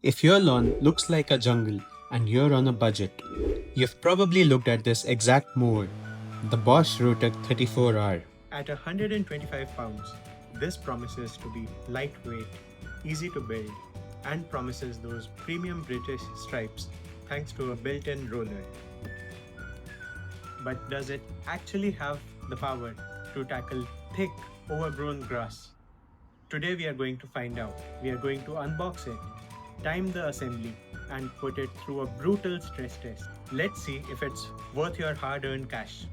If your lawn looks like a jungle and you're on a budget, you've probably looked at this exact mower, the Bosch Rotak 34R. At 125 pounds, this promises to be lightweight, easy to build, and promises those premium British stripes thanks to a built-in roller. But does it actually have the power to tackle thick, overgrown grass? Today we are going to find out. We are going to unbox it, time the assembly, and put it through a brutal stress test. Let's see if it's worth your hard-earned cash.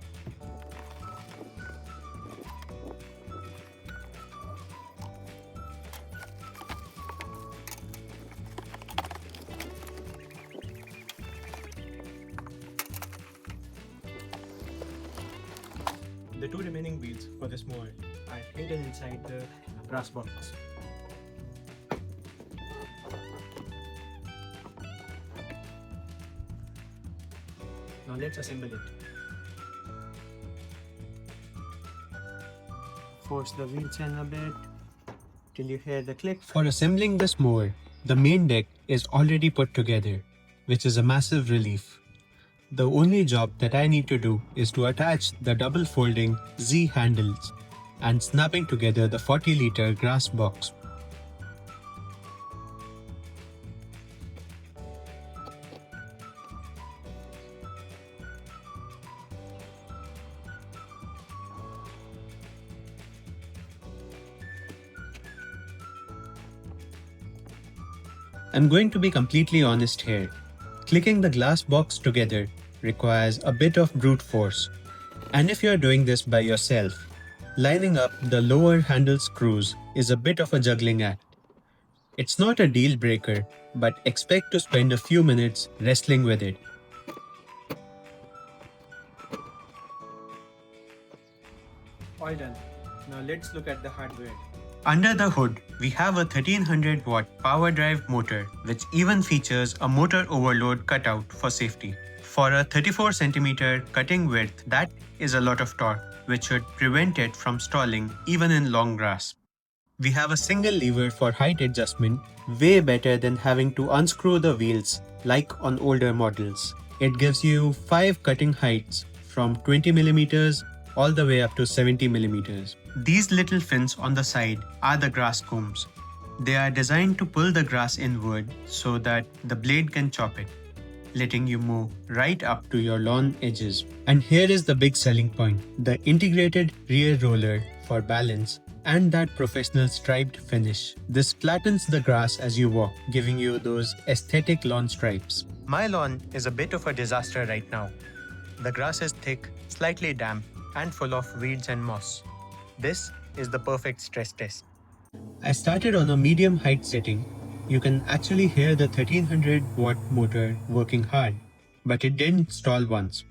The two remaining wheels for this mower are hidden inside the brass box. Now let's assemble it. Force the wheels in a bit till you hear the click. For assembling this mower, the main deck is already put together, which is a massive relief. The only job that I need to do is to attach the double folding Z handles and snapping together the 40-liter grass box. I'm going to be completely honest here. Clicking the glass box together requires a bit of brute force, and if you're doing this by yourself, lining up the lower handle screws is a bit of a juggling act. It's not a deal breaker, but expect to spend a few minutes wrestling with it. All done. Now let's look at the hardware. Under the hood, we have a 1300 watt Powerdrive motor, which even features a motor overload cutout for safety. For a 34 cm cutting width, that is a lot of torque, which should prevent it from stalling even in long grass. We have a single lever for height adjustment, way better than having to unscrew the wheels like on older models. It gives you 5 cutting heights from 20 mm all the way up to 70 mm. These little fins on the side are the grass combs. They are designed to pull the grass inward so that the blade can chop it, letting you mow right up to your lawn edges. And here is the big selling point, the integrated rear roller for balance and that professional striped finish. This flattens the grass as you walk, giving you those aesthetic lawn stripes. My lawn is a bit of a disaster right now. The grass is thick, slightly damp, and full of weeds and moss. This is the perfect stress test. I started on a medium height setting. You can actually hear the 1300 watt motor working hard, but it didn't stall once.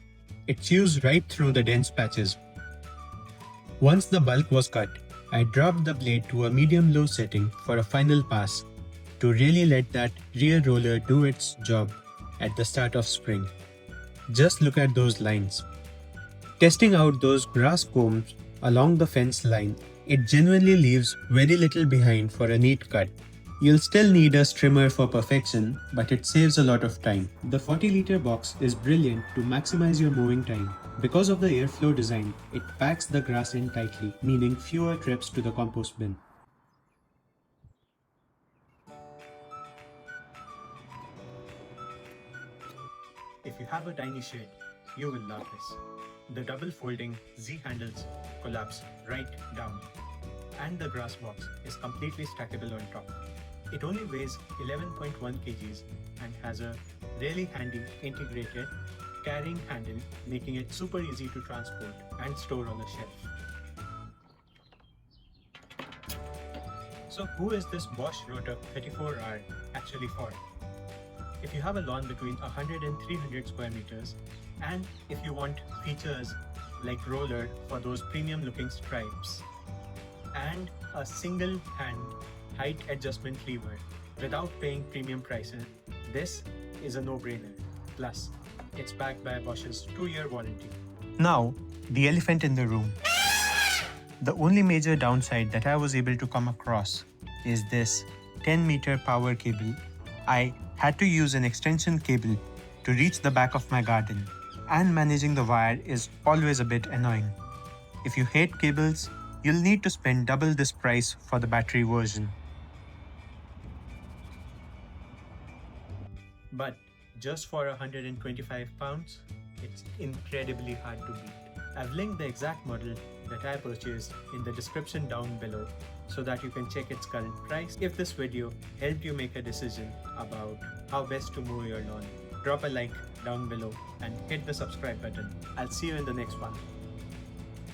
It fused right through the dense patches. Once the bulk was cut, I dropped the blade to a medium-low setting for a final pass to really let that rear roller do its job at the start of spring. Just look at those lines. Testing out those grass combs along the fence line, it genuinely leaves very little behind for a neat cut. You'll still need a trimmer for perfection, but it saves a lot of time. The 40-liter box is brilliant to maximize your mowing time. Because of the airflow design, it packs the grass in tightly, meaning fewer trips to the compost bin. If you have a tiny shed, you will love this. The double folding Z handles collapse right down, and the grass box is completely stackable on top. It only weighs 11.1 kgs and has a really handy integrated carrying handle, making it super easy to transport and store on the shelf. So who is this Bosch Rotak 34R actually for? If you have a lawn between 100 and 300 square meters, and if you want features like roller for those premium looking stripes, and a single hand height adjustment lever without paying premium prices, this is a no-brainer. Plus, it's backed by Bosch's 2-year warranty. Now, the elephant in the room. The only major downside that I was able to come across is this 10-meter power cable I had to use an extension cable to reach the back of my garden, and managing the wire is always a bit annoying. If you hate cables, you'll need to spend double this price for the battery version. But just for £125, it's incredibly hard to beat. I've linked the exact model that I purchased in the description down below so that you can check its current price. If this video helped you make a decision about how best to mow your lawn, drop a like down below and hit the subscribe button. I'll see you in the next one.